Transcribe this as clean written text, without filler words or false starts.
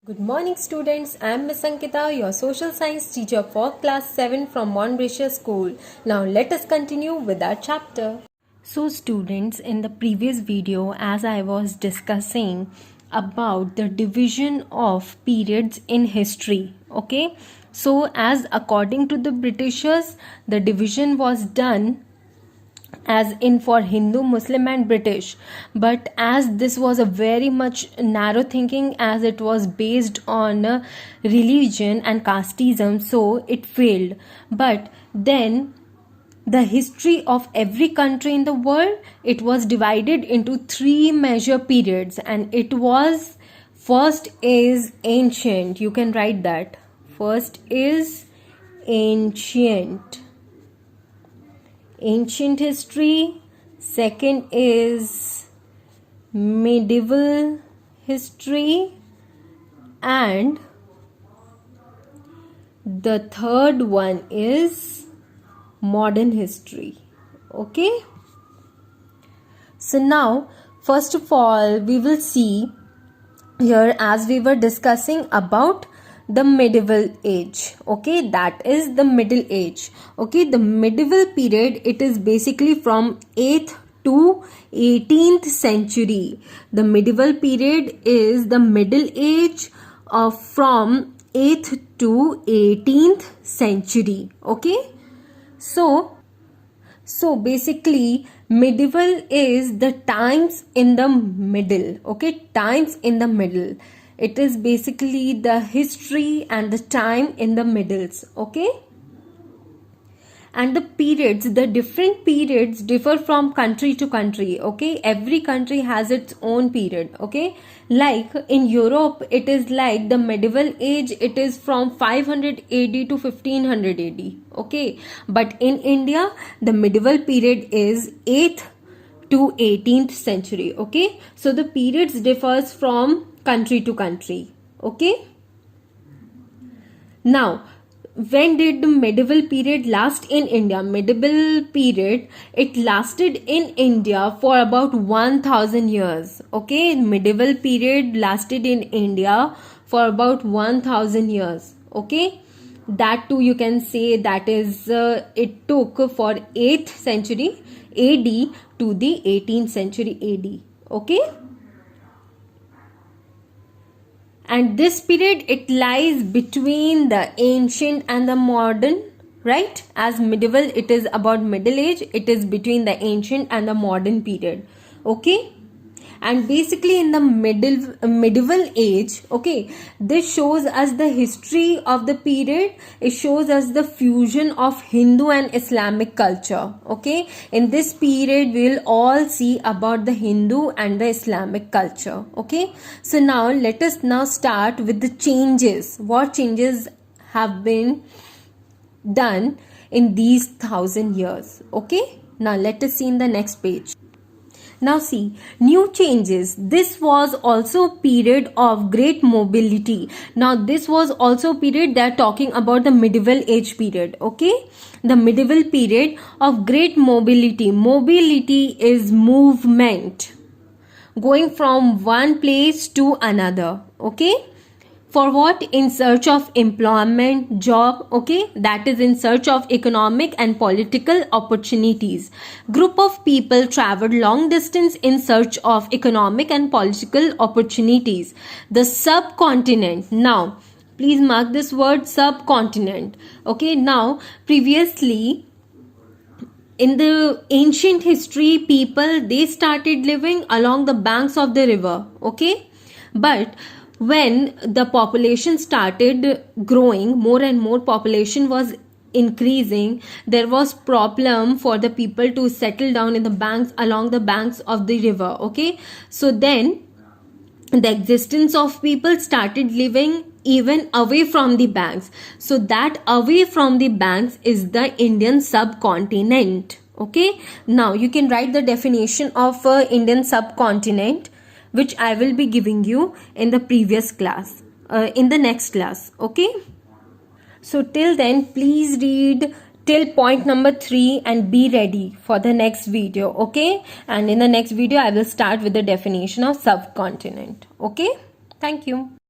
Good morning students, I am Miss Ankita, your social science teacher for class 7 from Monbretia School. Now let us continue with our chapter. So students, in the previous video as I was discussing about the division of periods in history, okay? So as according to the Britishers, the division was done as in for Hindu, Muslim and British, but as this was a very much narrow thinking, as it was based on religion and casteism, so it failed. But then the history of every country in the world, it was divided into three major periods, and it was, first is ancient, you can write that, first is ancient history, second is medieval history, and the third one is modern history. Okay, so now first of all we will see here, as we were discussing about the medieval age, okay, that is the middle age. Okay, the medieval period, it is basically from 8th to 18th century. The medieval period is the middle age of from 8th to 18th century. Okay, so basically medieval is the times in the middle. Okay, times in the middle, it is basically the history and the time in the middles. Okay, and the periods, the different periods differ from country to country. Okay, every country has its own period. Okay, like in Europe, it is like the medieval age, it is from 500 AD to 1500 AD. Okay, but in India, the medieval period is 8th to 18th century. Okay, so the periods differs from country to country. Okay, now when did the medieval period last in India? Medieval period, it lasted in India for about 1000 years. Okay, medieval period lasted in India for about 1000 years. Okay, that too you can say that is it took for 8th century AD to the 18th century AD. Okay, and this period, it lies between the ancient and the modern, right? As medieval, it is about middle age, it is between the ancient and the modern period. Okay, and basically in the medieval age, okay, this shows us the history of the period. It shows us the fusion of Hindu and Islamic culture. Okay, in this period we will all see about the Hindu and the Islamic culture. Okay, so now let us now start with the changes. What changes have been done in these 1000 years? Okay, now let us see in the next page. Now see, new changes. This was also period of great mobility. Now this was also period they are talking about the medieval age period. Okay, the medieval period of great mobility. Mobility is movement, going from one place to another. Okay, for what? In search of employment, job. Okay, that is in search of economic and political opportunities. Group of people traveled long distance in search of economic and political opportunities. The subcontinent. Now please mark this word, subcontinent. Okay, now previously in the ancient history, people, they started living along the banks of the river. Okay, but when the population started growing, more and more population was increasing, there was problem for the people to settle down in the banks, along the banks of the river. Okay, so then the existence of people started living even away from the banks. So that away from the banks is the Indian subcontinent. Okay, now you can write the definition of Indian subcontinent, which I will be giving you in the previous class, in the next class. Okay, so till then please read till point number 3 and be ready for the next video. Okay, and in the next video I will start with the definition of subcontinent. Okay, thank you.